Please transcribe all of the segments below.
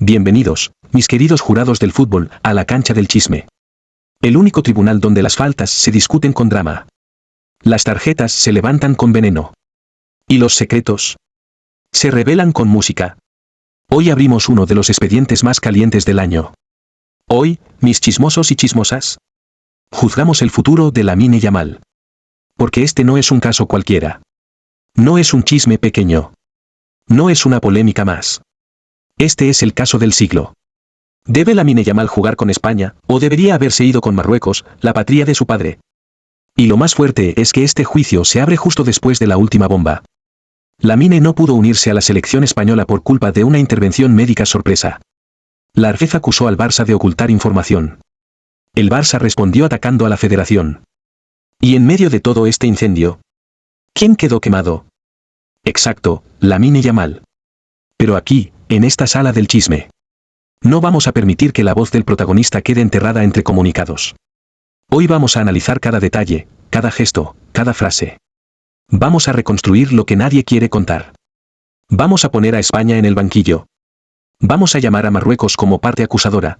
Bienvenidos, mis queridos jurados del fútbol, a la cancha del chisme. El único tribunal donde las faltas se discuten con drama. Las tarjetas se levantan con veneno. Y los secretos se revelan con música. Hoy abrimos uno de los expedientes más calientes del año. Hoy, mis chismosos y chismosas, juzgamos el futuro de Lamine Yamal. Porque este no es un caso cualquiera. No es un chisme pequeño. No es una polémica más. Este es el caso del siglo. ¿Debe Lamine Yamal jugar con España, o debería haberse ido con Marruecos, la patria de su padre? Y lo más fuerte es que este juicio se abre justo después de la última bomba. Lamine no pudo unirse a la selección española por culpa de una intervención médica sorpresa. La RFEF acusó al Barça de ocultar información. El Barça respondió atacando a la federación. Y en medio de todo este incendio, ¿quién quedó quemado? Exacto, Lamine Yamal. Pero aquí, en esta sala del chisme, no vamos a permitir que la voz del protagonista quede enterrada entre comunicados. Hoy vamos a analizar cada detalle, cada gesto, cada frase. Vamos a reconstruir lo que nadie quiere contar. Vamos a poner a España en el banquillo. Vamos a llamar a Marruecos como parte acusadora.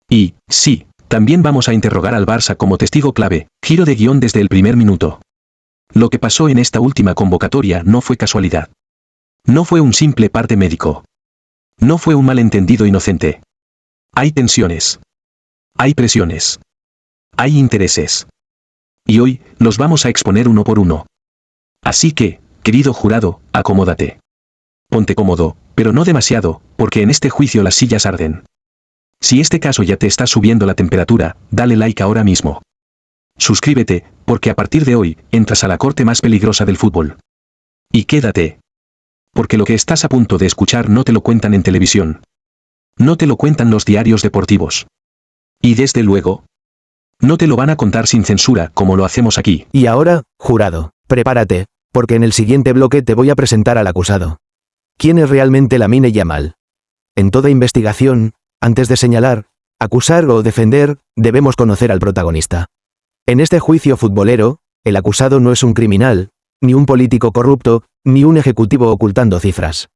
Y, sí, también vamos a interrogar al Barça como testigo clave, giro de guión desde el primer minuto. Lo que pasó en esta última convocatoria no fue casualidad. No fue un simple parte médico. No fue un malentendido inocente. Hay tensiones. Hay presiones. Hay intereses. Y hoy, los vamos a exponer uno por uno. Así que, querido jurado, acomódate. Ponte cómodo, pero no demasiado, porque en este juicio las sillas arden. Si este caso ya te está subiendo la temperatura, dale like ahora mismo. Suscríbete, porque a partir de hoy, entras a la corte más peligrosa del fútbol. Y quédate. Porque lo que estás a punto de escuchar no te lo cuentan en televisión. No te lo cuentan los diarios deportivos. Y desde luego, no te lo van a contar sin censura como lo hacemos aquí. Y ahora, jurado, prepárate, porque en el siguiente bloque te voy a presentar al acusado. ¿Quién es realmente Lamine Yamal? En toda investigación, antes de señalar, acusar o defender, debemos conocer al protagonista. En este juicio futbolero, el acusado no es un criminal, ni un político corrupto, ni un ejecutivo ocultando cifras.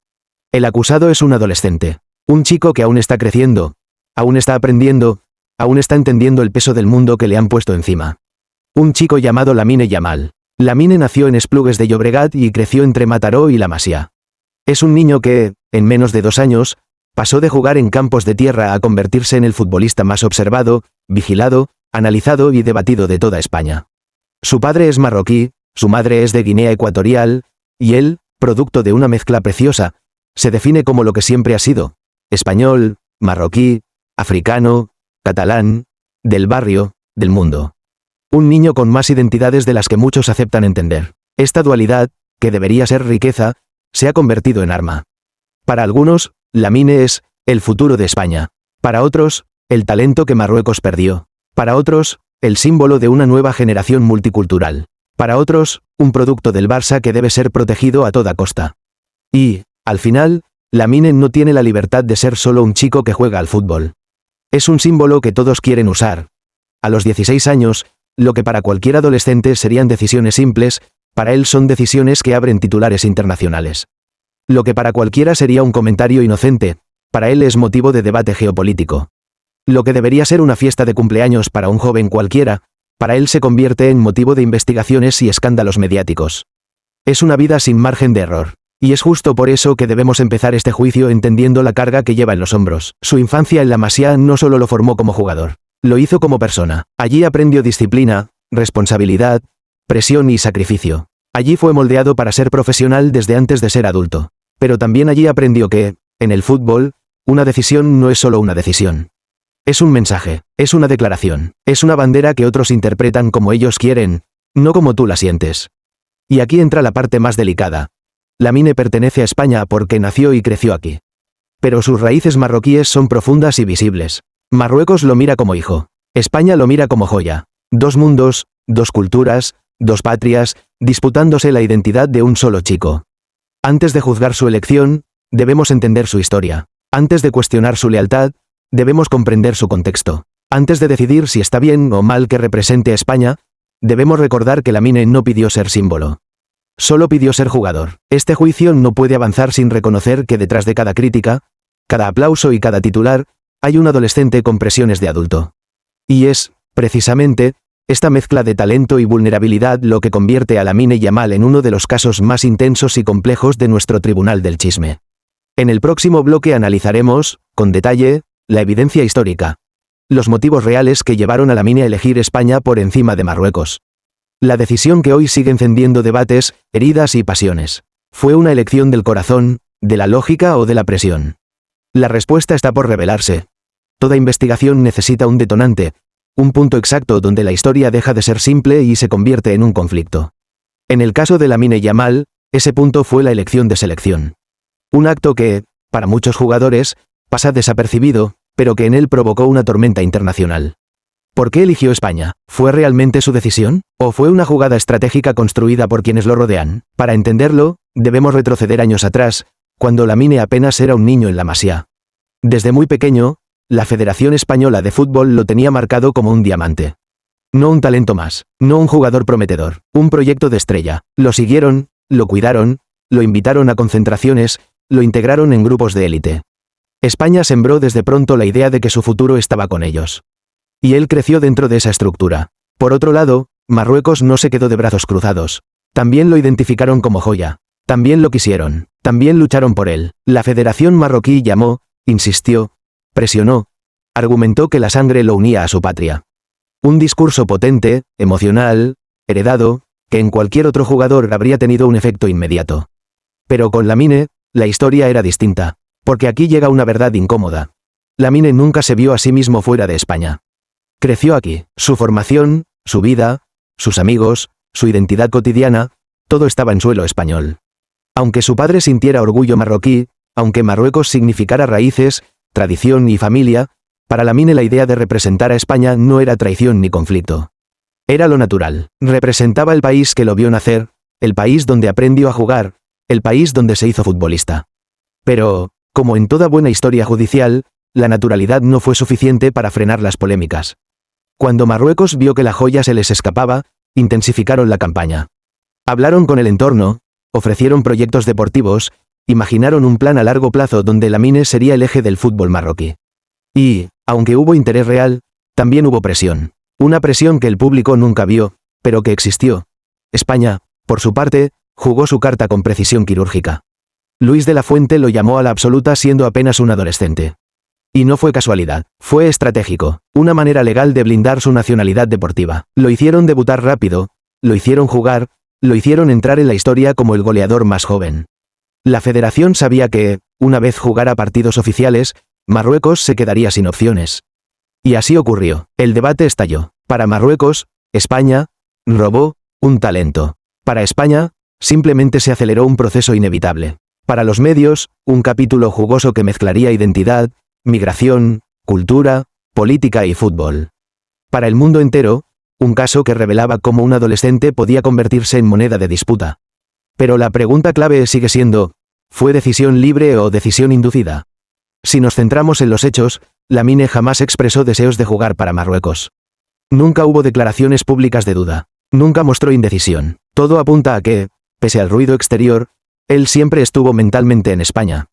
El acusado es un adolescente, un chico que aún está creciendo, aún está aprendiendo, aún está entendiendo el peso del mundo que le han puesto encima. Un chico llamado Lamine Yamal. Lamine nació en Esplugues de Llobregat y creció entre Mataró y La Masia. Es un niño que, en menos de 2 años, pasó de jugar en campos de tierra a convertirse en el futbolista más observado, vigilado, analizado y debatido de toda España. Su padre es marroquí, su madre es de Guinea Ecuatorial, y él, producto de una mezcla preciosa, se define como lo que siempre ha sido: español, marroquí, africano, catalán, del barrio, del mundo. Un niño con más identidades de las que muchos aceptan entender. Esta dualidad, que debería ser riqueza, se ha convertido en arma. Para algunos, Lamine es el futuro de España. Para otros, el talento que Marruecos perdió. Para otros, el símbolo de una nueva generación multicultural. Para otros, un producto del Barça que debe ser protegido a toda costa. Y, al final, Lamine no tiene la libertad de ser solo un chico que juega al fútbol. Es un símbolo que todos quieren usar. A los 16 años, lo que para cualquier adolescente serían decisiones simples, para él son decisiones que abren titulares internacionales. Lo que para cualquiera sería un comentario inocente, para él es motivo de debate geopolítico. Lo que debería ser una fiesta de cumpleaños para un joven cualquiera, para él se convierte en motivo de investigaciones y escándalos mediáticos. Es una vida sin margen de error. Y es justo por eso que debemos empezar este juicio entendiendo la carga que lleva en los hombros. Su infancia en La Masia no solo lo formó como jugador, lo hizo como persona. Allí aprendió disciplina, responsabilidad, presión y sacrificio. Allí fue moldeado para ser profesional desde antes de ser adulto. Pero también allí aprendió que, en el fútbol, una decisión no es solo una decisión. Es un mensaje, es una declaración, es una bandera que otros interpretan como ellos quieren, no como tú la sientes. Y aquí entra la parte más delicada. Lamine pertenece a España porque nació y creció aquí. Pero sus raíces marroquíes son profundas y visibles. Marruecos lo mira como hijo. España lo mira como joya. 2 mundos, 2 culturas, 2 patrias, disputándose la identidad de un solo chico. Antes de juzgar su elección, debemos entender su historia. Antes de cuestionar su lealtad, debemos comprender su contexto. Antes de decidir si está bien o mal que represente a España, debemos recordar que Lamine no pidió ser símbolo. Solo pidió ser jugador. Este juicio no puede avanzar sin reconocer que detrás de cada crítica, cada aplauso y cada titular, hay un adolescente con presiones de adulto. Y es, precisamente, esta mezcla de talento y vulnerabilidad lo que convierte a Lamine Yamal en uno de los casos más intensos y complejos de nuestro tribunal del chisme. En el próximo bloque analizaremos, con detalle, la evidencia histórica. Los motivos reales que llevaron a Lamine a elegir España por encima de Marruecos. La decisión que hoy sigue encendiendo debates, heridas y pasiones. ¿Fue una elección del corazón, de la lógica o de la presión? La respuesta está por revelarse. Toda investigación necesita un detonante, un punto exacto donde la historia deja de ser simple y se convierte en un conflicto. En el caso de Lamine Yamal, ese punto fue la elección de selección. Un acto que, para muchos jugadores, pasa desapercibido, pero que en él provocó una tormenta internacional. ¿Por qué eligió España? ¿Fue realmente su decisión? ¿O fue una jugada estratégica construida por quienes lo rodean? Para entenderlo, debemos retroceder años atrás, cuando Lamine apenas era un niño en la Masía. Desde muy pequeño, la Federación Española de Fútbol lo tenía marcado como un diamante. No un talento más, no un jugador prometedor, un proyecto de estrella. Lo siguieron, lo cuidaron, lo invitaron a concentraciones, lo integraron en grupos de élite. España sembró desde pronto la idea de que su futuro estaba con ellos. Y él creció dentro de esa estructura. Por otro lado, Marruecos no se quedó de brazos cruzados. También lo identificaron como joya. También lo quisieron. También lucharon por él. La Federación Marroquí llamó, insistió, presionó, argumentó que la sangre lo unía a su patria. Un discurso potente, emocional, heredado, que en cualquier otro jugador habría tenido un efecto inmediato. Pero con Lamine, la historia era distinta, porque aquí llega una verdad incómoda. Lamine nunca se vio a sí mismo fuera de España. Creció aquí. Su formación, su vida, sus amigos, su identidad cotidiana, todo estaba en suelo español. Aunque su padre sintiera orgullo marroquí, aunque Marruecos significara raíces, tradición y familia, para Lamine la idea de representar a España no era traición ni conflicto. Era lo natural. Representaba el país que lo vio nacer, el país donde aprendió a jugar, el país donde se hizo futbolista. Pero, como en toda buena historia judicial, la naturalidad no fue suficiente para frenar las polémicas. Cuando Marruecos vio que la joya se les escapaba, intensificaron la campaña. Hablaron con el entorno, ofrecieron proyectos deportivos, imaginaron un plan a largo plazo donde Lamine sería el eje del fútbol marroquí. Y, aunque hubo interés real, también hubo presión. Una presión que el público nunca vio, pero que existió. España, por su parte, jugó su carta con precisión quirúrgica. Luis de la Fuente lo llamó a la absoluta siendo apenas un adolescente. Y no fue casualidad, fue estratégico, una manera legal de blindar su nacionalidad deportiva. Lo hicieron debutar rápido, lo hicieron jugar, lo hicieron entrar en la historia como el goleador más joven. La federación sabía que, una vez jugara partidos oficiales, Marruecos se quedaría sin opciones. Y así ocurrió. El debate estalló. Para Marruecos, España robó un talento. Para España, simplemente se aceleró un proceso inevitable. Para los medios, un capítulo jugoso que mezclaría identidad, migración, cultura, política y fútbol. Para el mundo entero, un caso que revelaba cómo un adolescente podía convertirse en moneda de disputa. Pero la pregunta clave sigue siendo, ¿fue decisión libre o decisión inducida? Si nos centramos en los hechos, Lamine jamás expresó deseos de jugar para Marruecos. Nunca hubo declaraciones públicas de duda. Nunca mostró indecisión. Todo apunta a que, pese al ruido exterior, él siempre estuvo mentalmente en España.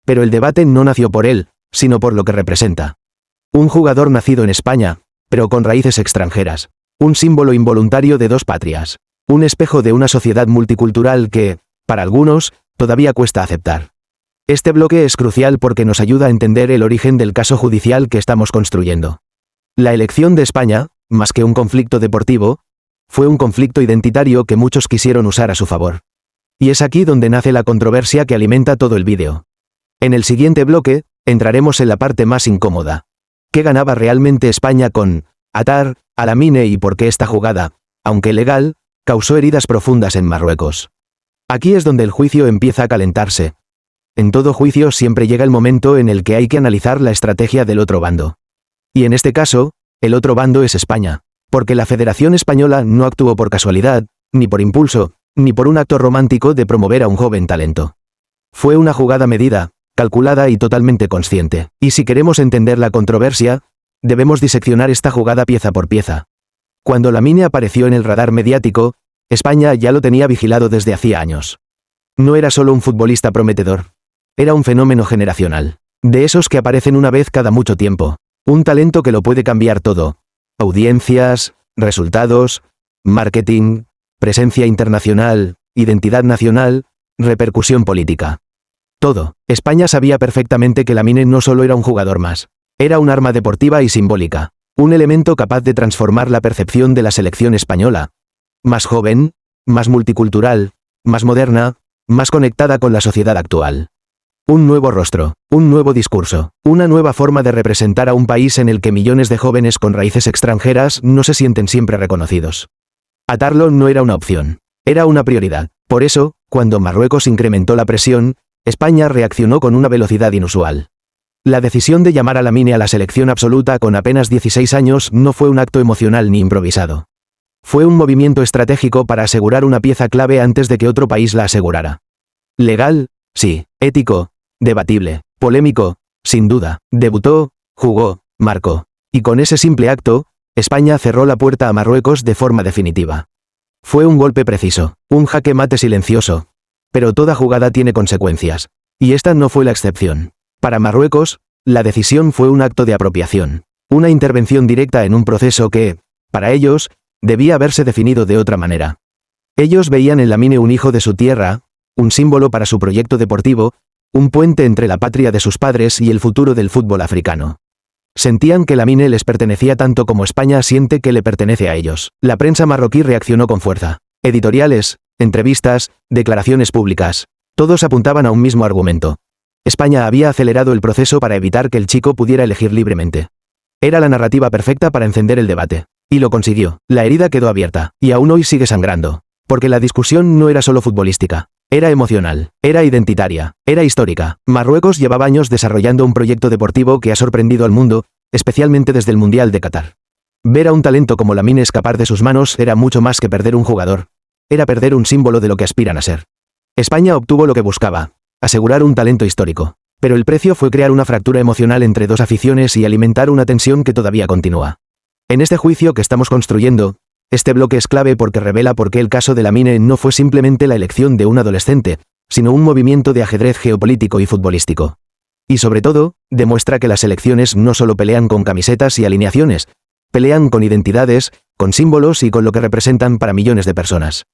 Pero el debate no nació por él, sino por lo que representa. Un jugador nacido en España, pero con raíces extranjeras. Un símbolo involuntario de dos patrias. Un espejo de una sociedad multicultural que, para algunos, todavía cuesta aceptar. Este bloque es crucial porque nos ayuda a entender el origen del caso judicial que estamos construyendo. La elección de España, más que un conflicto deportivo, fue un conflicto identitario que muchos quisieron usar a su favor. Y es aquí donde nace la controversia que alimenta todo el vídeo. En el siguiente bloque, entraremos en la parte más incómoda. ¿Qué ganaba realmente España con atar a Lamine y por qué esta jugada, aunque legal, causó heridas profundas en Marruecos? Aquí es donde el juicio empieza a calentarse. En todo juicio siempre llega el momento en el que hay que analizar la estrategia del otro bando. Y en este caso, el otro bando es España, porque la Federación Española no actuó por casualidad, ni por impulso, ni por un acto romántico de promover a un joven talento. Fue una jugada medida, calculada y totalmente consciente. Y si queremos entender la controversia, debemos diseccionar esta jugada pieza por pieza. Cuando Lamine apareció en el radar mediático, España ya lo tenía vigilado desde hacía años. No era solo un futbolista prometedor. Era un fenómeno generacional. De esos que aparecen una vez cada mucho tiempo. Un talento que lo puede cambiar todo. Audiencias, resultados, marketing, presencia internacional, identidad nacional, repercusión política. Todo. España sabía perfectamente que Lamine no solo era un jugador más. Era un arma deportiva y simbólica. Un elemento capaz de transformar la percepción de la selección española. Más joven, más multicultural, más moderna, más conectada con la sociedad actual. Un nuevo rostro, un nuevo discurso, una nueva forma de representar a un país en el que millones de jóvenes con raíces extranjeras no se sienten siempre reconocidos. Atarlo no era una opción, era una prioridad. Por eso, cuando Marruecos incrementó la presión, España reaccionó con una velocidad inusual. La decisión de llamar a Lamine a la selección absoluta con apenas 16 años no fue un acto emocional ni improvisado. Fue un movimiento estratégico para asegurar una pieza clave antes de que otro país la asegurara. Legal, sí. Ético, debatible. Polémico, sin duda. Debutó, jugó, marcó. Y con ese simple acto, España cerró la puerta a Marruecos de forma definitiva. Fue un golpe preciso, un jaque mate silencioso. Pero toda jugada tiene consecuencias. Y esta no fue la excepción. Para Marruecos, la decisión fue un acto de apropiación. Una intervención directa en un proceso que, para ellos, debía haberse definido de otra manera. Ellos veían en Lamine un hijo de su tierra, un símbolo para su proyecto deportivo, un puente entre la patria de sus padres y el futuro del fútbol africano. Sentían que Lamine les pertenecía tanto como España siente que le pertenece a ellos. La prensa marroquí reaccionó con fuerza. Editoriales, entrevistas, declaraciones públicas. Todos apuntaban a un mismo argumento. España había acelerado el proceso para evitar que el chico pudiera elegir libremente. Era la narrativa perfecta para encender el debate. Y lo consiguió. La herida quedó abierta, y aún hoy sigue sangrando. Porque la discusión no era solo futbolística. Era emocional, era identitaria, era histórica. Marruecos llevaba años desarrollando un proyecto deportivo que ha sorprendido al mundo, especialmente desde el Mundial de Qatar. Ver a un talento como Lamine escapar de sus manos era mucho más que perder un jugador. Era perder un símbolo de lo que aspiran a ser. España obtuvo lo que buscaba, asegurar un talento histórico. Pero el precio fue crear una fractura emocional entre dos aficiones y alimentar una tensión que todavía continúa. En este juicio que estamos construyendo, este bloque es clave porque revela por qué el caso de Lamine no fue simplemente la elección de un adolescente, sino un movimiento de ajedrez geopolítico y futbolístico. Y sobre todo, demuestra que las selecciones no solo pelean con camisetas y alineaciones, pelean con identidades, con símbolos y con lo que representan para millones de personas.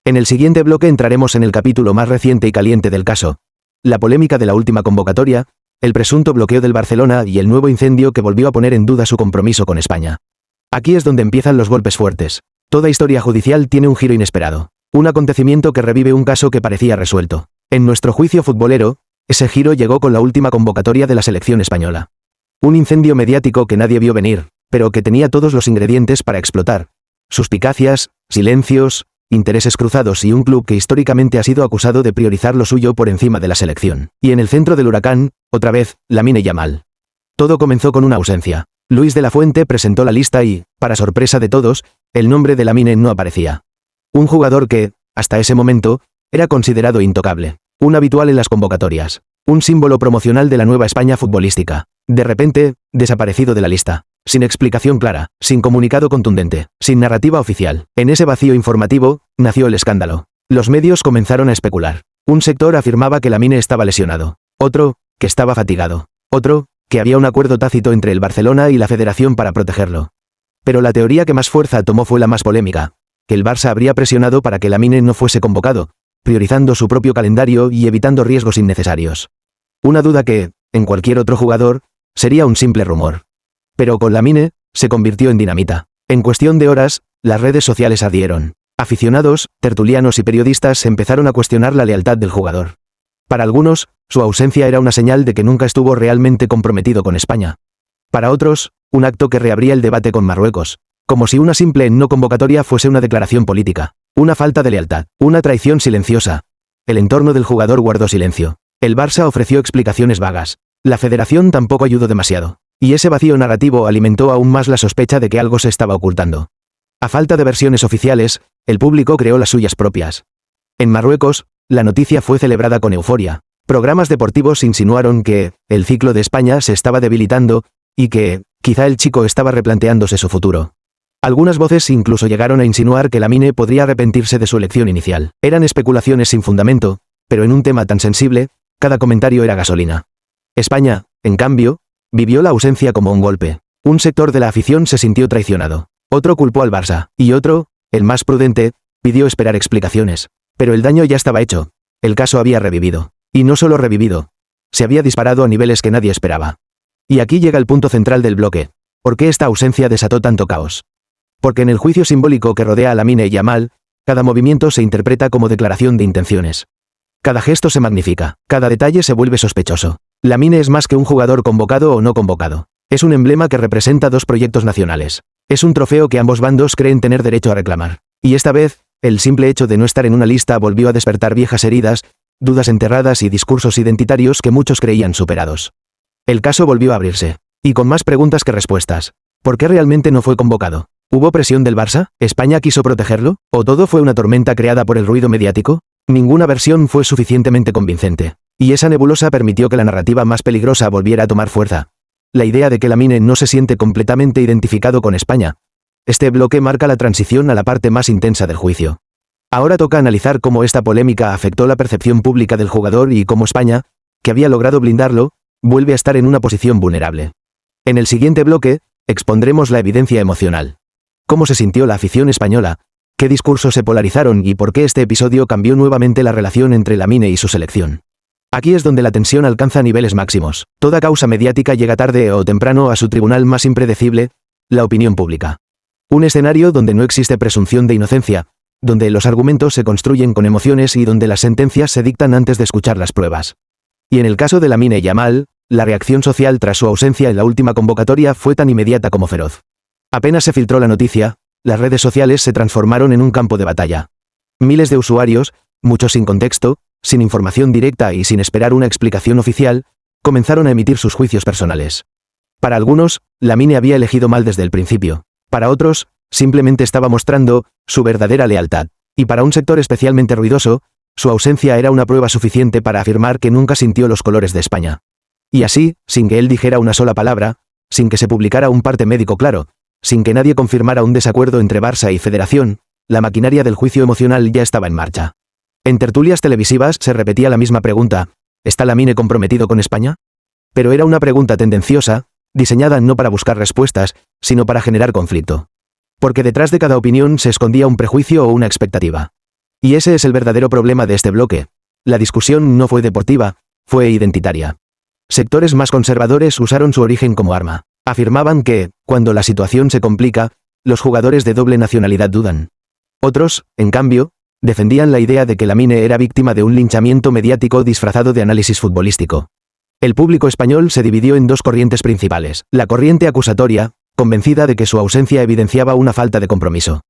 En el siguiente bloque entraremos en el capítulo más reciente y caliente del caso, la polémica de la última convocatoria, el presunto bloqueo del Barcelona y el nuevo incendio que volvió a poner en duda su compromiso con España. Aquí es donde empiezan los golpes fuertes. Toda historia judicial tiene un giro inesperado. Un acontecimiento que revive un caso que parecía resuelto. En nuestro juicio futbolero, ese giro llegó con la última convocatoria de la selección española. Un incendio mediático que nadie vio venir, pero que tenía todos los ingredientes para explotar. Suspicacias, silencios, intereses cruzados y un club que históricamente ha sido acusado de priorizar lo suyo por encima de la selección. Y en el centro del huracán, otra vez, Lamine Yamal. Todo comenzó con una ausencia. Luis de la Fuente presentó la lista y, para sorpresa de todos, el nombre de Lamine no aparecía. Un jugador que, hasta ese momento, era considerado intocable, un habitual en las convocatorias, un símbolo promocional de la nueva España futbolística. De repente, desaparecido de la lista, sin explicación clara, sin comunicado contundente, sin narrativa oficial. En ese vacío informativo, nació el escándalo. Los medios comenzaron a especular. Un sector afirmaba que Lamine estaba lesionado, otro, que estaba fatigado, otro, que había un acuerdo tácito entre el Barcelona y la Federación para protegerlo. Pero la teoría que más fuerza tomó fue la más polémica, que el Barça habría presionado para que Lamine no fuese convocado, priorizando su propio calendario y evitando riesgos innecesarios. Una duda que, en cualquier otro jugador, sería un simple rumor. Pero con Lamine, se convirtió en dinamita. En cuestión de horas, las redes sociales ardieron. Aficionados, tertulianos y periodistas empezaron a cuestionar la lealtad del jugador. Para algunos, su ausencia era una señal de que nunca estuvo realmente comprometido con España. Para otros, un acto que reabría el debate con Marruecos, como si una simple no convocatoria fuese una declaración política, una falta de lealtad, una traición silenciosa. El entorno del jugador guardó silencio. El Barça ofreció explicaciones vagas. La Federación tampoco ayudó demasiado. Y ese vacío narrativo alimentó aún más la sospecha de que algo se estaba ocultando. A falta de versiones oficiales, el público creó las suyas propias. En Marruecos, la noticia fue celebrada con euforia. Programas deportivos insinuaron que el ciclo de España se estaba debilitando y que, quizá el chico estaba replanteándose su futuro. Algunas voces incluso llegaron a insinuar que Lamine podría arrepentirse de su elección inicial. Eran especulaciones sin fundamento, pero en un tema tan sensible, cada comentario era gasolina. España, en cambio, vivió la ausencia como un golpe. Un sector de la afición se sintió traicionado. Otro culpó al Barça. Y otro, el más prudente, pidió esperar explicaciones. Pero el daño ya estaba hecho. El caso había revivido. Y no solo revivido. Se había disparado a niveles que nadie esperaba. Y aquí llega el punto central del bloque. ¿Por qué esta ausencia desató tanto caos? Porque en el juicio simbólico que rodea a Lamine Yamal, cada movimiento se interpreta como declaración de intenciones. Cada gesto se magnifica, cada detalle se vuelve sospechoso. Lamine es más que un jugador convocado o no convocado. Es un emblema que representa dos proyectos nacionales. Es un trofeo que ambos bandos creen tener derecho a reclamar. Y esta vez, el simple hecho de no estar en una lista volvió a despertar viejas heridas, dudas enterradas y discursos identitarios que muchos creían superados. El caso volvió a abrirse. Y con más preguntas que respuestas. ¿Por qué realmente no fue convocado? ¿Hubo presión del Barça? ¿España quiso protegerlo? ¿O todo fue una tormenta creada por el ruido mediático? Ninguna versión fue suficientemente convincente. Y esa nebulosa permitió que la narrativa más peligrosa volviera a tomar fuerza. La idea de que Lamine no se siente completamente identificado con España. Este bloque marca la transición a la parte más intensa del juicio. Ahora toca analizar cómo esta polémica afectó la percepción pública del jugador y cómo España, que había logrado blindarlo, vuelve a estar en una posición vulnerable. En el siguiente bloque, expondremos la evidencia emocional. Cómo se sintió la afición española, qué discursos se polarizaron y por qué este episodio cambió nuevamente la relación entre Lamine y su selección. Aquí es donde la tensión alcanza niveles máximos. Toda causa mediática llega tarde o temprano a su tribunal más impredecible, la opinión pública. Un escenario donde no existe presunción de inocencia, donde los argumentos se construyen con emociones y donde las sentencias se dictan antes de escuchar las pruebas. Y en el caso de Lamine Yamal, la reacción social tras su ausencia en la última convocatoria fue tan inmediata como feroz. Apenas se filtró la noticia, las redes sociales se transformaron en un campo de batalla. Miles de usuarios, muchos sin contexto, sin información directa y sin esperar una explicación oficial, comenzaron a emitir sus juicios personales. Para algunos, Lamine había elegido mal desde el principio. Para otros, simplemente estaba mostrando su verdadera lealtad. Y para un sector especialmente ruidoso, su ausencia era una prueba suficiente para afirmar que nunca sintió los colores de España. Y así, sin que él dijera una sola palabra, sin que se publicara un parte médico claro, sin que nadie confirmara un desacuerdo entre Barça y Federación, la maquinaria del juicio emocional ya estaba en marcha. En tertulias televisivas se repetía la misma pregunta: ¿está Lamine comprometido con España? Pero era una pregunta tendenciosa, diseñada no para buscar respuestas, sino para generar conflicto. Porque detrás de cada opinión se escondía un prejuicio o una expectativa. Y ese es el verdadero problema de este bloque. La discusión no fue deportiva, fue identitaria. Sectores más conservadores usaron su origen como arma. Afirmaban que, cuando la situación se complica, los jugadores de doble nacionalidad dudan. Otros, en cambio, defendían la idea de que Lamine era víctima de un linchamiento mediático disfrazado de análisis futbolístico. El público español se dividió en dos corrientes principales. La corriente acusatoria, convencida de que su ausencia evidenciaba una falta de compromiso.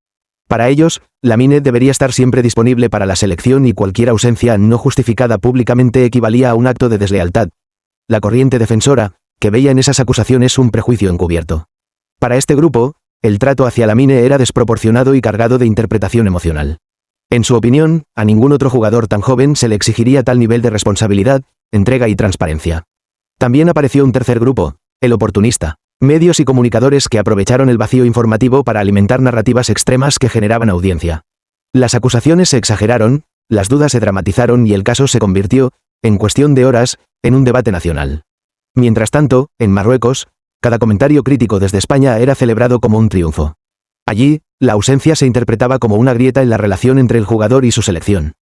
Para ellos, Lamine debería estar siempre disponible para la selección y cualquier ausencia no justificada públicamente equivalía a un acto de deslealtad. La corriente defensora, que veía en esas acusaciones un prejuicio encubierto. Para este grupo, el trato hacia Lamine era desproporcionado y cargado de interpretación emocional. En su opinión, a ningún otro jugador tan joven se le exigiría tal nivel de responsabilidad, entrega y transparencia. También apareció un tercer grupo, el oportunista. Medios y comunicadores que aprovecharon el vacío informativo para alimentar narrativas extremas que generaban audiencia. Las acusaciones se exageraron, las dudas se dramatizaron y el caso se convirtió, en cuestión de horas, en un debate nacional. Mientras tanto, en Marruecos, cada comentario crítico desde España era celebrado como un triunfo. Allí, la ausencia se interpretaba como una grieta en la relación entre el jugador y su selección.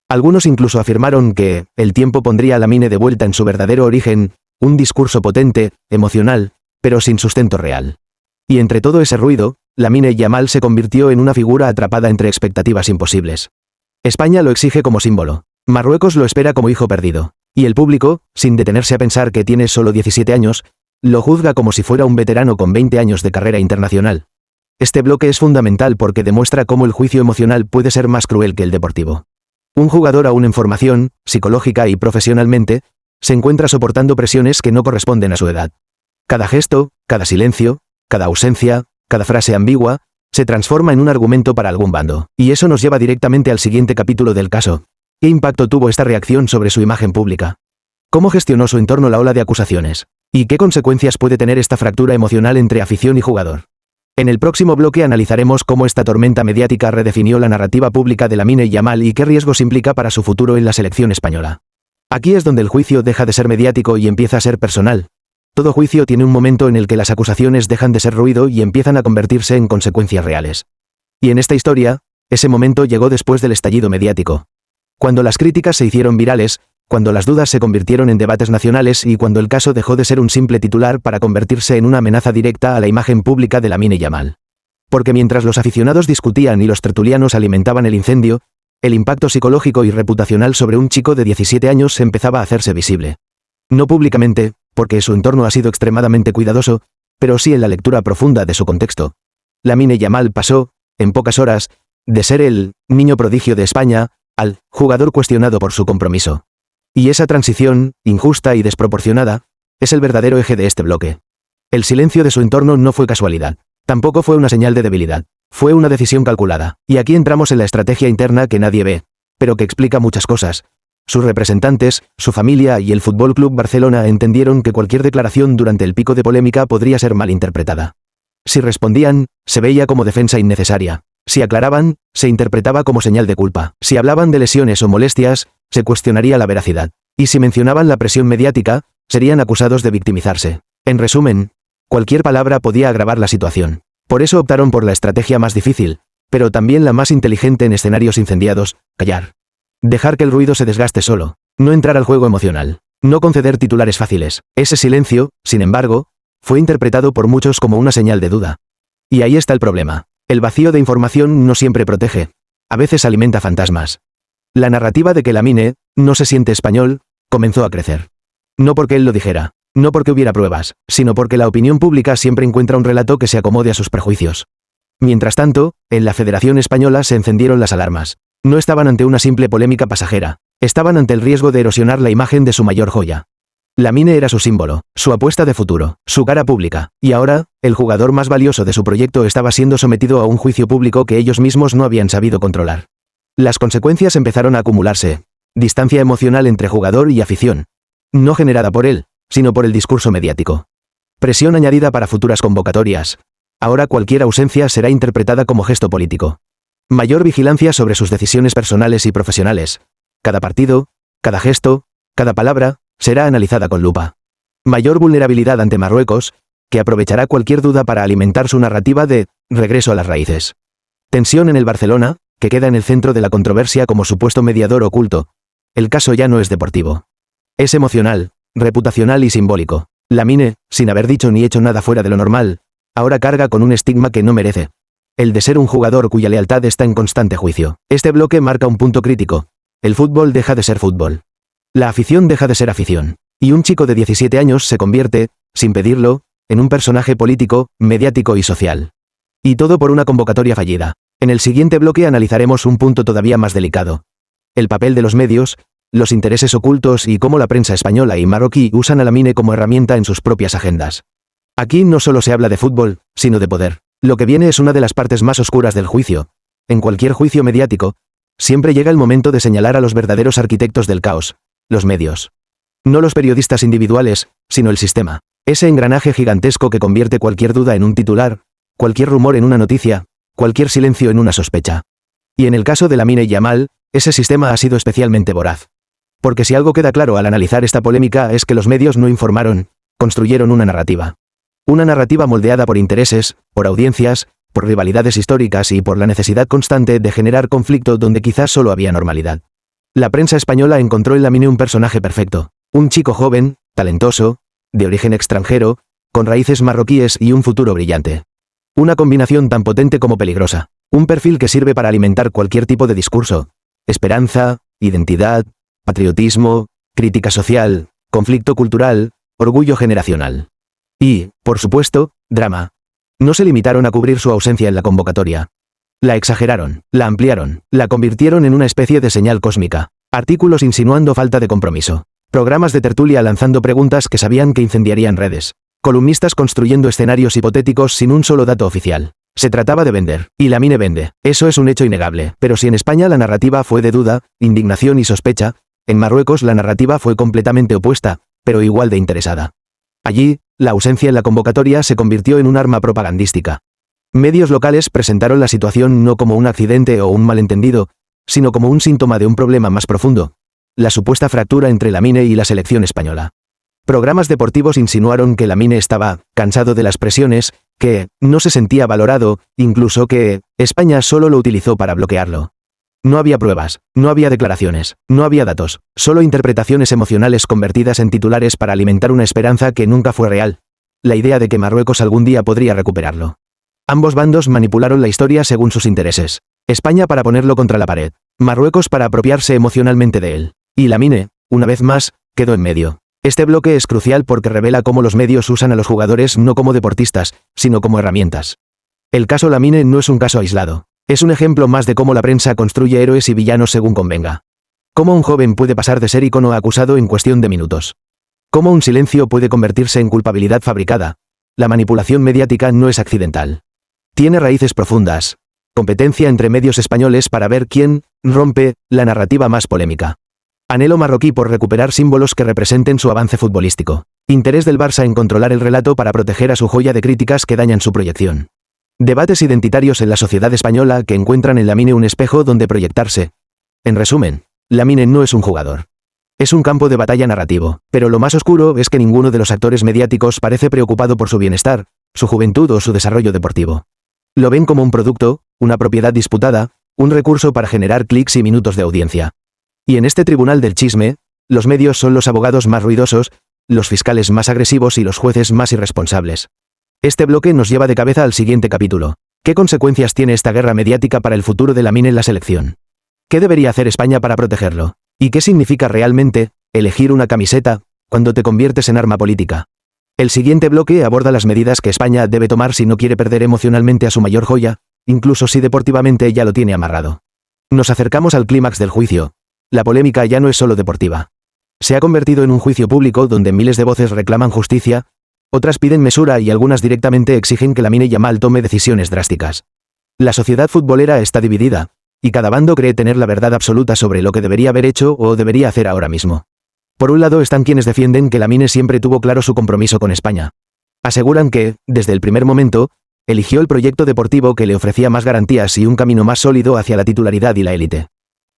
Algunos incluso afirmaron que el tiempo pondría a Lamine de vuelta en su verdadero origen, un discurso potente, emocional, pero sin sustento real. Y entre todo ese ruido, Lamine Yamal se convirtió en una figura atrapada entre expectativas imposibles. España lo exige como símbolo. Marruecos lo espera como hijo perdido. Y el público, sin detenerse a pensar que tiene solo 17 años, lo juzga como si fuera un veterano con 20 años de carrera internacional. Este bloque es fundamental porque demuestra cómo el juicio emocional puede ser más cruel que el deportivo. Un jugador aún en formación, psicológica y profesionalmente, se encuentra soportando presiones que no corresponden a su edad. Cada gesto, cada silencio, cada ausencia, cada frase ambigua, se transforma en un argumento para algún bando. Y eso nos lleva directamente al siguiente capítulo del caso. ¿Qué impacto tuvo esta reacción sobre su imagen pública? ¿Cómo gestionó su entorno la ola de acusaciones? ¿Y qué consecuencias puede tener esta fractura emocional entre afición y jugador? En el próximo bloque analizaremos cómo esta tormenta mediática redefinió la narrativa pública de Lamine Yamal y qué riesgos implica para su futuro en la selección española. Aquí es donde el juicio deja de ser mediático y empieza a ser personal. Todo juicio tiene un momento en el que las acusaciones dejan de ser ruido y empiezan a convertirse en consecuencias reales. Y en esta historia, ese momento llegó después del estallido mediático. Cuando las críticas se hicieron virales, cuando las dudas se convirtieron en debates nacionales y cuando el caso dejó de ser un simple titular para convertirse en una amenaza directa a la imagen pública de Lamine Yamal. Porque mientras los aficionados discutían y los tertulianos alimentaban el incendio, el impacto psicológico y reputacional sobre un chico de 17 años empezaba a hacerse visible. No públicamente, porque su entorno ha sido extremadamente cuidadoso, pero sí en la lectura profunda de su contexto. Lamine Yamal pasó, en pocas horas, de ser el niño prodigio de España, al jugador cuestionado por su compromiso. Y esa transición, injusta y desproporcionada, es el verdadero eje de este bloque. El silencio de su entorno no fue casualidad. Tampoco fue una señal de debilidad. Fue una decisión calculada. Y aquí entramos en la estrategia interna que nadie ve, pero que explica muchas cosas. Sus representantes, su familia y el Fútbol Club Barcelona entendieron que cualquier declaración durante el pico de polémica podría ser mal interpretada. Si respondían, se veía como defensa innecesaria. Si aclaraban, se interpretaba como señal de culpa. Si hablaban de lesiones o molestias, se cuestionaría la veracidad. Y si mencionaban la presión mediática, serían acusados de victimizarse. En resumen, cualquier palabra podía agravar la situación. Por eso optaron por la estrategia más difícil, pero también la más inteligente en escenarios incendiados: callar. Dejar que el ruido se desgaste solo. No entrar al juego emocional. No conceder titulares fáciles. Ese silencio, sin embargo, fue interpretado por muchos como una señal de duda. Y ahí está el problema. El vacío de información no siempre protege. A veces alimenta fantasmas. La narrativa de que Lamine no se siente español comenzó a crecer. No porque él lo dijera, no porque hubiera pruebas, sino porque la opinión pública siempre encuentra un relato que se acomode a sus prejuicios. Mientras tanto, en la Federación Española se encendieron las alarmas. No estaban ante una simple polémica pasajera, estaban ante el riesgo de erosionar la imagen de su mayor joya. Lamine era su símbolo, su apuesta de futuro, su cara pública, y ahora, el jugador más valioso de su proyecto estaba siendo sometido a un juicio público que ellos mismos no habían sabido controlar. Las consecuencias empezaron a acumularse. Distancia emocional entre jugador y afición. No generada por él, sino por el discurso mediático. Presión añadida para futuras convocatorias. Ahora cualquier ausencia será interpretada como gesto político. Mayor vigilancia sobre sus decisiones personales y profesionales. Cada partido, cada gesto, cada palabra, será analizada con lupa. Mayor vulnerabilidad ante Marruecos, que aprovechará cualquier duda para alimentar su narrativa de regreso a las raíces. Tensión en el Barcelona, que queda en el centro de la controversia como supuesto mediador oculto. El caso ya no es deportivo. Es emocional, reputacional y simbólico. Lamine, sin haber dicho ni hecho nada fuera de lo normal, ahora carga con un estigma que no merece. El de ser un jugador cuya lealtad está en constante juicio. Este bloque marca un punto crítico. El fútbol deja de ser fútbol. La afición deja de ser afición. Y un chico de 17 años se convierte, sin pedirlo, en un personaje político, mediático y social. Y todo por una convocatoria fallida. En el siguiente bloque analizaremos un punto todavía más delicado. El papel de los medios, los intereses ocultos y cómo la prensa española y marroquí usan a Lamine como herramienta en sus propias agendas. Aquí no solo se habla de fútbol, sino de poder. Lo que viene es una de las partes más oscuras del juicio. En cualquier juicio mediático, siempre llega el momento de señalar a los verdaderos arquitectos del caos, los medios. No los periodistas individuales, sino el sistema. Ese engranaje gigantesco que convierte cualquier duda en un titular, cualquier rumor en una noticia, cualquier silencio en una sospecha. Y en el caso de Lamine Yamal, ese sistema ha sido especialmente voraz. Porque si algo queda claro al analizar esta polémica es que los medios no informaron, construyeron una narrativa. Una narrativa moldeada por intereses, por audiencias, por rivalidades históricas y por la necesidad constante de generar conflicto donde quizás solo había normalidad. La prensa española encontró en Lamine un personaje perfecto. Un chico joven, talentoso, de origen extranjero, con raíces marroquíes y un futuro brillante. Una combinación tan potente como peligrosa. Un perfil que sirve para alimentar cualquier tipo de discurso. Esperanza, identidad, patriotismo, crítica social, conflicto cultural, orgullo generacional. Y, por supuesto, drama. No se limitaron a cubrir su ausencia en la convocatoria. La exageraron, la ampliaron, la convirtieron en una especie de señal cósmica. Artículos insinuando falta de compromiso. Programas de tertulia lanzando preguntas que sabían que incendiarían redes. Columnistas construyendo escenarios hipotéticos sin un solo dato oficial. Se trataba de vender, y Lamine vende. Eso es un hecho innegable. Pero si en España la narrativa fue de duda, indignación y sospecha, en Marruecos la narrativa fue completamente opuesta, pero igual de interesada. Allí, la ausencia en la convocatoria se convirtió en un arma propagandística. Medios locales presentaron la situación no como un accidente o un malentendido, sino como un síntoma de un problema más profundo. la supuesta fractura entre Lamine y la selección española. Programas deportivos insinuaron que Lamine estaba cansado de las presiones, que no se sentía valorado, incluso que España solo lo utilizó para bloquearlo. No había pruebas, no había declaraciones, no había datos, solo interpretaciones emocionales convertidas en titulares para alimentar una esperanza que nunca fue real. La idea de que Marruecos algún día podría recuperarlo. Ambos bandos manipularon la historia según sus intereses. España para ponerlo contra la pared, Marruecos para apropiarse emocionalmente de él. Y Lamine, una vez más, quedó en medio. Este bloque es crucial porque revela cómo los medios usan a los jugadores no como deportistas, sino como herramientas. El caso Lamine no es un caso aislado. Es un ejemplo más de cómo la prensa construye héroes y villanos según convenga. Cómo un joven puede pasar de ser ícono a acusado en cuestión de minutos. Cómo un silencio puede convertirse en culpabilidad fabricada. La manipulación mediática no es accidental. Tiene raíces profundas. Competencia entre medios españoles para ver quién rompe la narrativa más polémica. Anhelo marroquí por recuperar símbolos que representen su avance futbolístico. Interés del Barça en controlar el relato para proteger a su joya de críticas que dañan su proyección. Debates identitarios en la sociedad española que encuentran en Lamine un espejo donde proyectarse. En resumen, Lamine no es un jugador. Es un campo de batalla narrativo, pero lo más oscuro es que ninguno de los actores mediáticos parece preocupado por su bienestar, su juventud o su desarrollo deportivo. Lo ven como un producto, una propiedad disputada, un recurso para generar clics y minutos de audiencia. Y en este tribunal del chisme, los medios son los abogados más ruidosos, los fiscales más agresivos y los jueces más irresponsables. Este bloque nos lleva de cabeza al siguiente capítulo. ¿Qué consecuencias tiene esta guerra mediática para el futuro de Lamine en la selección? ¿Qué debería hacer España para protegerlo? ¿Y qué significa realmente elegir una camiseta cuando te conviertes en arma política? El siguiente bloque aborda las medidas que España debe tomar si no quiere perder emocionalmente a su mayor joya, incluso si deportivamente ya lo tiene amarrado. Nos acercamos al clímax del juicio. La polémica ya no es solo deportiva. Se ha convertido en un juicio público donde miles de voces reclaman justicia, otras piden mesura y algunas directamente exigen que Lamine Yamal tome decisiones drásticas. La sociedad futbolera está dividida, y cada bando cree tener la verdad absoluta sobre lo que debería haber hecho o debería hacer ahora mismo. Por un lado están quienes defienden que Lamine siempre tuvo claro su compromiso con España. Aseguran que, desde el primer momento, eligió el proyecto deportivo que le ofrecía más garantías y un camino más sólido hacia la titularidad y la élite.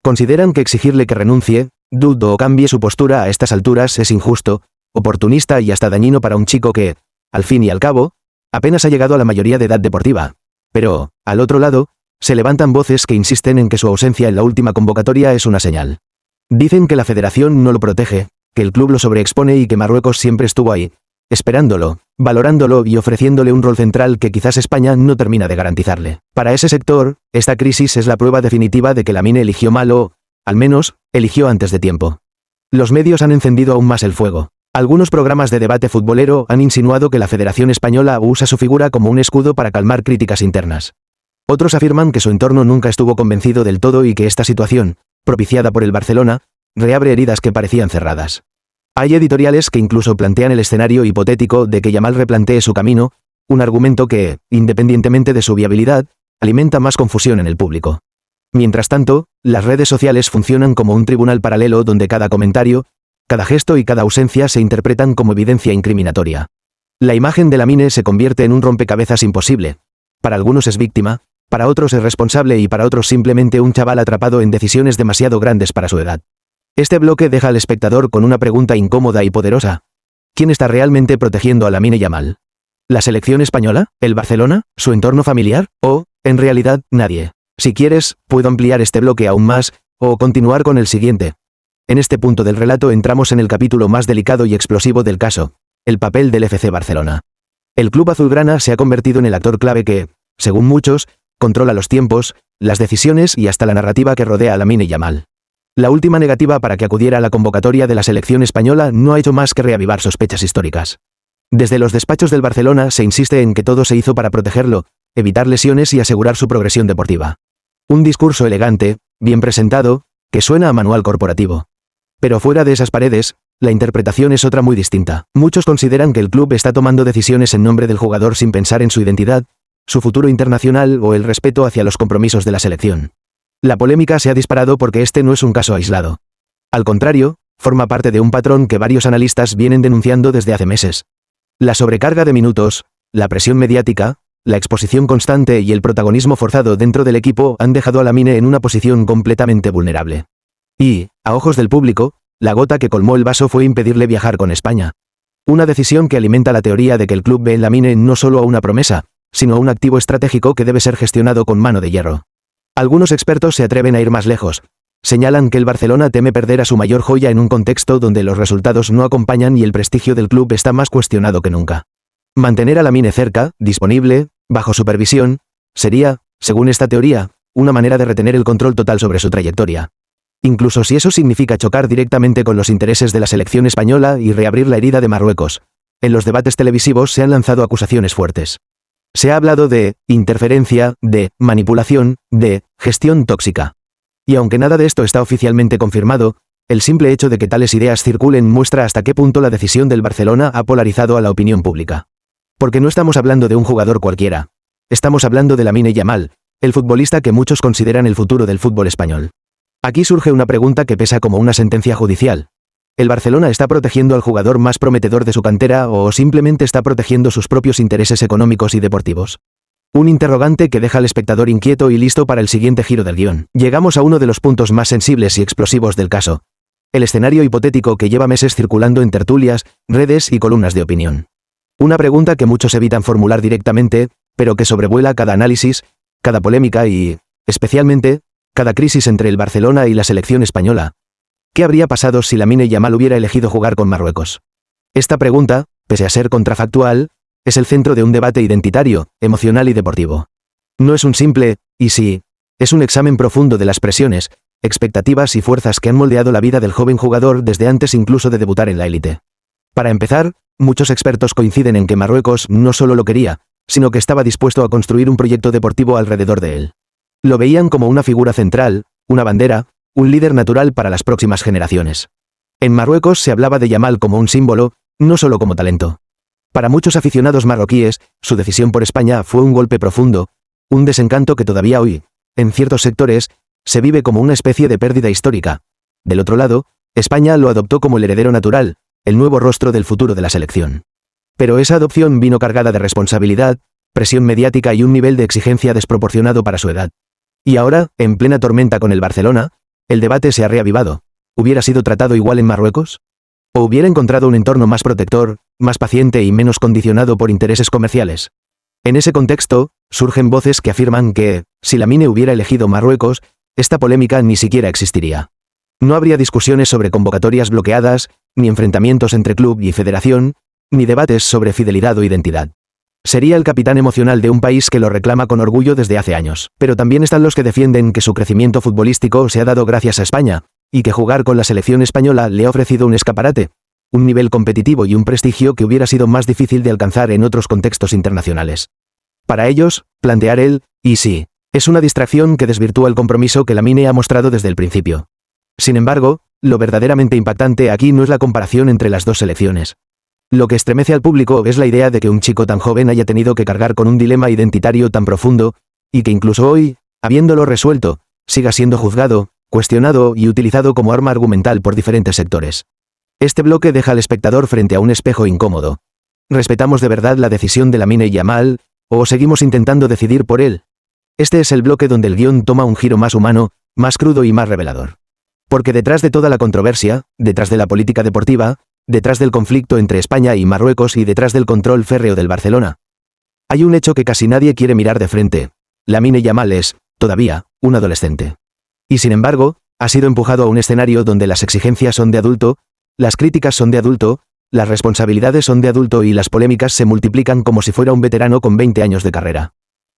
Consideran que exigirle que renuncie, dudo o cambie su postura a estas alturas es injusto, oportunista y hasta dañino para un chico que, al fin y al cabo, apenas ha llegado a la mayoría de edad deportiva. Pero, al otro lado, se levantan voces que insisten en que su ausencia en la última convocatoria es una señal. Dicen que la federación no lo protege, que el club lo sobreexpone y que Marruecos siempre estuvo ahí, esperándolo, valorándolo y ofreciéndole un rol central que quizás España no termina de garantizarle. Para ese sector, esta crisis es la prueba definitiva de que Lamine eligió mal o, al menos, eligió antes de tiempo. Los medios han encendido aún más el fuego. Algunos programas de debate futbolero han insinuado que la Federación Española usa su figura como un escudo para calmar críticas internas. Otros afirman que su entorno nunca estuvo convencido del todo y que esta situación, propiciada por el Barcelona, reabre heridas que parecían cerradas. Hay editoriales que incluso plantean el escenario hipotético de que Yamal replantee su camino, un argumento que, independientemente de su viabilidad, alimenta más confusión en el público. Mientras tanto, las redes sociales funcionan como un tribunal paralelo donde cada comentario, cada gesto y cada ausencia se interpretan como evidencia incriminatoria. La imagen de Lamine se convierte en un rompecabezas imposible. Para algunos es víctima, para otros es responsable y para otros simplemente un chaval atrapado en decisiones demasiado grandes para su edad. Este bloque deja al espectador con una pregunta incómoda y poderosa. ¿Quién está realmente protegiendo a Lamine Yamal? ¿La selección española? ¿El Barcelona? ¿Su entorno familiar? ¿O, en realidad, nadie? Si quieres, puedo ampliar este bloque aún más, o continuar con el siguiente. En este punto del relato entramos en el capítulo más delicado y explosivo del caso, el papel del FC Barcelona. El club azulgrana se ha convertido en el actor clave que, según muchos, controla los tiempos, las decisiones y hasta la narrativa que rodea a Lamine Yamal. La última negativa para que acudiera a la convocatoria de la selección española no ha hecho más que reavivar sospechas históricas. Desde los despachos del Barcelona se insiste en que todo se hizo para protegerlo, evitar lesiones y asegurar su progresión deportiva. Un discurso elegante, bien presentado, que suena a manual corporativo. Pero fuera de esas paredes, la interpretación es otra muy distinta. Muchos consideran que el club está tomando decisiones en nombre del jugador sin pensar en su identidad, su futuro internacional o el respeto hacia los compromisos de la selección. La polémica se ha disparado porque este no es un caso aislado. Al contrario, forma parte de un patrón que varios analistas vienen denunciando desde hace meses. La sobrecarga de minutos, la presión mediática, la exposición constante y el protagonismo forzado dentro del equipo han dejado a Lamine en una posición completamente vulnerable. Y, a ojos del público, la gota que colmó el vaso fue impedirle viajar con España. Una decisión que alimenta la teoría de que el club ve en Lamine no solo a una promesa, sino a un activo estratégico que debe ser gestionado con mano de hierro. Algunos expertos se atreven a ir más lejos. Señalan que el Barcelona teme perder a su mayor joya en un contexto donde los resultados no acompañan y el prestigio del club está más cuestionado que nunca. Mantener a Lamine cerca, disponible, bajo supervisión, sería, según esta teoría, una manera de retener el control total sobre su trayectoria. Incluso si eso significa chocar directamente con los intereses de la selección española y reabrir la herida de Marruecos. En los debates televisivos se han lanzado acusaciones fuertes. Se ha hablado de interferencia, de manipulación, de gestión tóxica. Y aunque nada de esto está oficialmente confirmado, el simple hecho de que tales ideas circulen muestra hasta qué punto la decisión del Barcelona ha polarizado a la opinión pública. Porque no estamos hablando de un jugador cualquiera. Estamos hablando de Lamine Yamal, el futbolista que muchos consideran el futuro del fútbol español. Aquí surge una pregunta que pesa como una sentencia judicial. ¿El Barcelona está protegiendo al jugador más prometedor de su cantera o simplemente está protegiendo sus propios intereses económicos y deportivos? Un interrogante que deja al espectador inquieto y listo para el siguiente giro del guión. Llegamos a uno de los puntos más sensibles y explosivos del caso. El escenario hipotético que lleva meses circulando en tertulias, redes y columnas de opinión. Una pregunta que muchos evitan formular directamente, pero que sobrevuela cada análisis, cada polémica y, especialmente, cada crisis entre el Barcelona y la selección española. ¿Qué habría pasado si Lamine Yamal hubiera elegido jugar con Marruecos? Esta pregunta, pese a ser contrafactual, es el centro de un debate identitario, emocional y deportivo. No es un simple «y si», es un examen profundo de las presiones, expectativas y fuerzas que han moldeado la vida del joven jugador desde antes incluso de debutar en la élite. Para empezar, muchos expertos coinciden en que Marruecos no solo lo quería, sino que estaba dispuesto a construir un proyecto deportivo alrededor de él. Lo veían como una figura central, una bandera, un líder natural para las próximas generaciones. En Marruecos se hablaba de Yamal como un símbolo, no solo como talento. Para muchos aficionados marroquíes, su decisión por España fue un golpe profundo, un desencanto que todavía hoy, en ciertos sectores, se vive como una especie de pérdida histórica. Del otro lado, España lo adoptó como el heredero natural, el nuevo rostro del futuro de la selección. Pero esa adopción vino cargada de responsabilidad, presión mediática y un nivel de exigencia desproporcionado para su edad. Y ahora, en plena tormenta con el Barcelona, el debate se ha reavivado. ¿Hubiera sido tratado igual en Marruecos? ¿O hubiera encontrado un entorno más protector, más paciente y menos condicionado por intereses comerciales? En ese contexto, surgen voces que afirman que, si Lamine hubiera elegido Marruecos, esta polémica ni siquiera existiría. No habría discusiones sobre convocatorias bloqueadas, ni enfrentamientos entre club y federación, ni debates sobre fidelidad o identidad. Sería el capitán emocional de un país que lo reclama con orgullo desde hace años. Pero también están los que defienden que su crecimiento futbolístico se ha dado gracias a España, y que jugar con la selección española le ha ofrecido un escaparate, un nivel competitivo y un prestigio que hubiera sido más difícil de alcanzar en otros contextos internacionales. Para ellos, plantear el «y sí» es una distracción que desvirtúa el compromiso que Lamine ha mostrado desde el principio. Sin embargo, lo verdaderamente impactante aquí no es la comparación entre las dos selecciones. Lo que estremece al público es la idea de que un chico tan joven haya tenido que cargar con un dilema identitario tan profundo, y que incluso hoy, habiéndolo resuelto, siga siendo juzgado, cuestionado y utilizado como arma argumental por diferentes sectores. Este bloque deja al espectador frente a un espejo incómodo. ¿Respetamos de verdad la decisión de Lamine Yamal, o seguimos intentando decidir por él? Este es el bloque donde el guión toma un giro más humano, más crudo y más revelador. Porque detrás de toda la controversia, detrás de la política deportiva, detrás del conflicto entre España y Marruecos y detrás del control férreo del Barcelona, hay un hecho que casi nadie quiere mirar de frente. Lamine Yamal es, todavía, un adolescente. Y sin embargo, ha sido empujado a un escenario donde las exigencias son de adulto, las críticas son de adulto, las responsabilidades son de adulto y las polémicas se multiplican como si fuera un veterano con 20 años de carrera.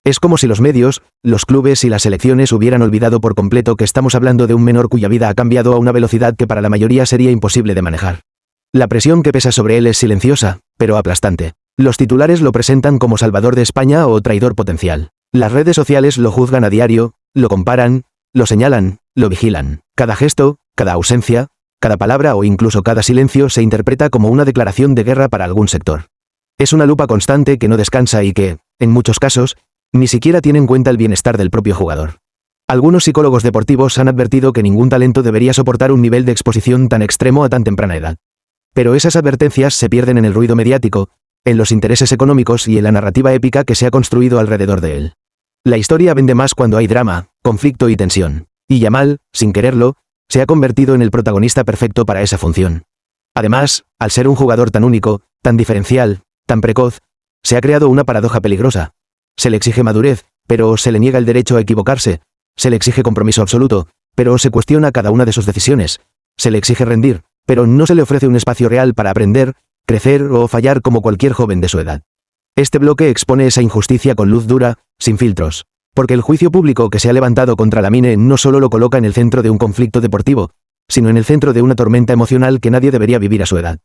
Es como si los medios, los clubes y las selecciones hubieran olvidado por completo que estamos hablando de un menor cuya vida ha cambiado a una velocidad que para la mayoría sería imposible de manejar. La presión que pesa sobre él es silenciosa, pero aplastante. Los titulares lo presentan como salvador de España o traidor potencial. Las redes sociales lo juzgan a diario, lo comparan, lo señalan, lo vigilan. Cada gesto, cada ausencia, cada palabra o incluso cada silencio se interpreta como una declaración de guerra para algún sector. Es una lupa constante que no descansa y que, en muchos casos, ni siquiera tiene en cuenta el bienestar del propio jugador. Algunos psicólogos deportivos han advertido que ningún talento debería soportar un nivel de exposición tan extremo a tan temprana edad. Pero esas advertencias se pierden en el ruido mediático, en los intereses económicos y en la narrativa épica que se ha construido alrededor de él. La historia vende más cuando hay drama, conflicto y tensión. Y Yamal, sin quererlo, Se ha convertido en el protagonista perfecto para esa función. Además, al ser un jugador tan único, tan diferencial, tan precoz, se ha creado una paradoja peligrosa. Se le exige madurez, pero se le niega el derecho a equivocarse. Se le exige compromiso absoluto, pero se cuestiona cada una de sus decisiones. Se le exige rendir, pero no se le ofrece un espacio real para aprender, crecer o fallar como cualquier joven de su edad. Este bloque expone esa injusticia con luz dura, sin filtros. Porque el juicio público que se ha levantado contra Lamine no solo lo coloca en el centro de un conflicto deportivo, sino en el centro de una tormenta emocional que nadie debería vivir a su edad.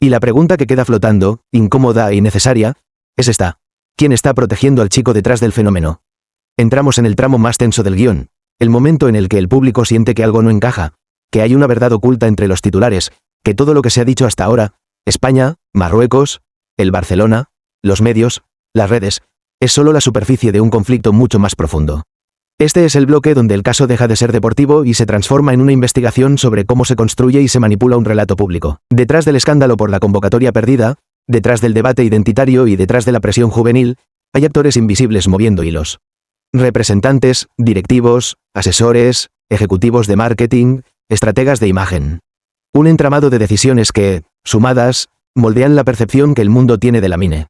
Y la pregunta que queda flotando, incómoda y necesaria, es esta. ¿Quién está protegiendo al chico detrás del fenómeno? Entramos en el tramo más tenso del guión, el momento en el que el público siente que algo no encaja, que hay una verdad oculta entre los titulares, que todo lo que se ha dicho hasta ahora, España, Marruecos, el Barcelona, los medios, las redes, es solo la superficie de un conflicto mucho más profundo. Este es el bloque donde el caso deja de ser deportivo y se transforma en una investigación sobre cómo se construye y se manipula un relato público. Detrás del escándalo por la convocatoria perdida, detrás del debate identitario y detrás de la presión juvenil, hay actores invisibles moviendo hilos. Representantes, directivos, asesores, ejecutivos de marketing, estrategas de imagen. Un entramado de decisiones que, sumadas, moldean la percepción que el mundo tiene de Lamine.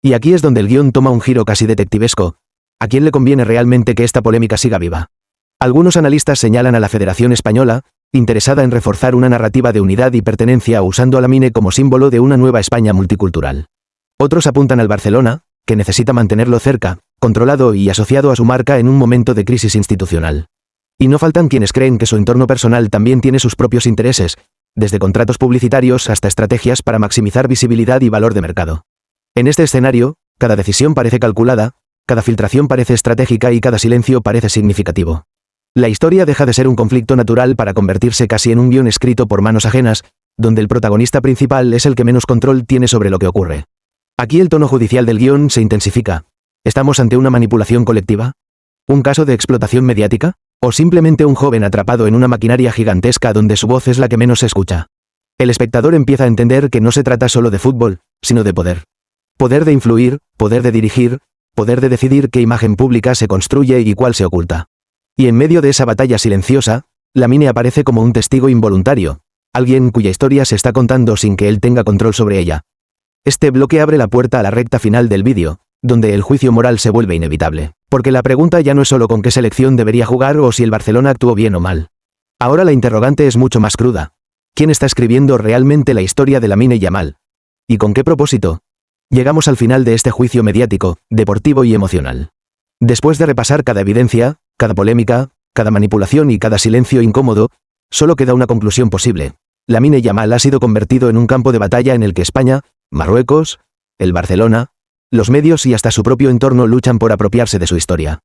Y aquí es donde el guión toma un giro casi detectivesco. ¿A quién le conviene realmente que esta polémica siga viva? Algunos analistas señalan a la Federación Española, interesada en reforzar una narrativa de unidad y pertenencia usando a Lamine como símbolo de una nueva España multicultural. Otros apuntan al Barcelona, que necesita mantenerlo cerca, controlado y asociado a su marca en un momento de crisis institucional. Y no faltan quienes creen que su entorno personal también tiene sus propios intereses, desde contratos publicitarios hasta estrategias para maximizar visibilidad y valor de mercado. En este escenario, cada decisión parece calculada, cada filtración parece estratégica y cada silencio parece significativo. La historia deja de ser un conflicto natural para convertirse casi en un guión escrito por manos ajenas, donde el protagonista principal es el que menos control tiene sobre lo que ocurre. Aquí el tono judicial del guión se intensifica. ¿Estamos ante una manipulación colectiva? ¿Un caso de explotación mediática? ¿O simplemente un joven atrapado en una maquinaria gigantesca donde su voz es la que menos se escucha? El espectador empieza a entender que no se trata solo de fútbol, sino de poder. Poder de influir, poder de dirigir, poder de decidir qué imagen pública se construye y cuál se oculta. Y en medio de esa batalla silenciosa, Lamine aparece como un testigo involuntario, alguien cuya historia se está contando sin que él tenga control sobre ella. Este bloque abre la puerta a la recta final del vídeo, donde el juicio moral se vuelve inevitable, porque la pregunta ya no es solo con qué selección debería jugar o si el Barcelona actuó bien o mal. Ahora la interrogante es mucho más cruda. ¿Quién está escribiendo realmente la historia de Lamine Yamal? ¿Y con qué propósito? Llegamos al final de este juicio mediático, deportivo y emocional. Después de repasar cada evidencia, cada polémica, cada manipulación y cada silencio incómodo, solo queda una conclusión posible. Lamine Yamal ha sido convertido en un campo de batalla en el que España, Marruecos, el Barcelona, los medios y hasta su propio entorno luchan por apropiarse de su historia.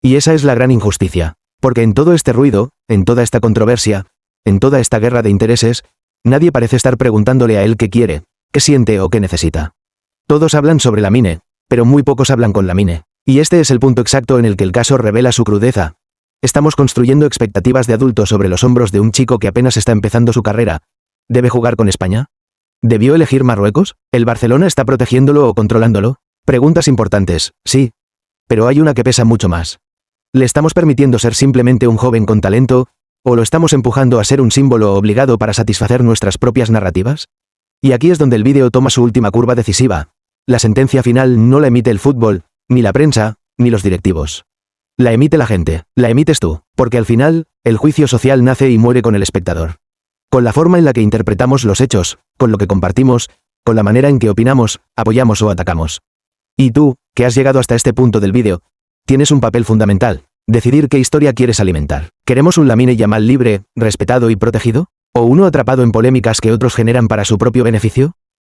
Y esa es la gran injusticia, porque en todo este ruido, en toda esta controversia, en toda esta guerra de intereses, nadie parece estar preguntándole a él qué quiere, qué siente o qué necesita. Todos hablan sobre Lamine, pero muy pocos hablan con Lamine. Y este es el punto exacto en el que el caso revela su crudeza. Estamos construyendo expectativas de adulto sobre los hombros de un chico que apenas está empezando su carrera. ¿Debe jugar con España? ¿Debió elegir Marruecos? ¿El Barcelona está protegiéndolo o controlándolo? Preguntas importantes, sí. Pero hay una que pesa mucho más. ¿Le estamos permitiendo ser simplemente un joven con talento, o lo estamos empujando a ser un símbolo obligado para satisfacer nuestras propias narrativas? Y aquí es donde el vídeo toma su última curva decisiva. La sentencia final no la emite el fútbol, ni la prensa, ni los directivos. La emite la gente, la emites tú, porque al final, el juicio social nace y muere con el espectador. Con la forma en la que interpretamos los hechos, con lo que compartimos, con la manera en que opinamos, apoyamos o atacamos. Y tú, que has llegado hasta este punto del vídeo, tienes un papel fundamental, decidir qué historia quieres alimentar. ¿Queremos un Lamine Yamal libre, respetado y protegido? ¿O uno atrapado en polémicas que otros generan para su propio beneficio?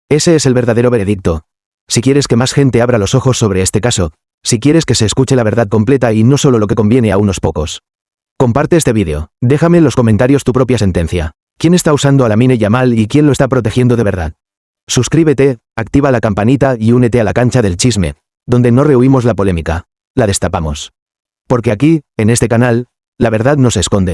Ese es el verdadero veredicto. Si quieres que más gente abra los ojos sobre este caso, si quieres que se escuche la verdad completa y no solo lo que conviene a unos pocos. Comparte este vídeo, déjame en los comentarios tu propia sentencia. ¿Quién está usando a Lamine Yamal y quién lo está protegiendo de verdad? Suscríbete, activa la campanita y únete a la cancha del chisme, donde no rehuimos la polémica, la destapamos. Porque aquí, en este canal, la verdad no se esconde.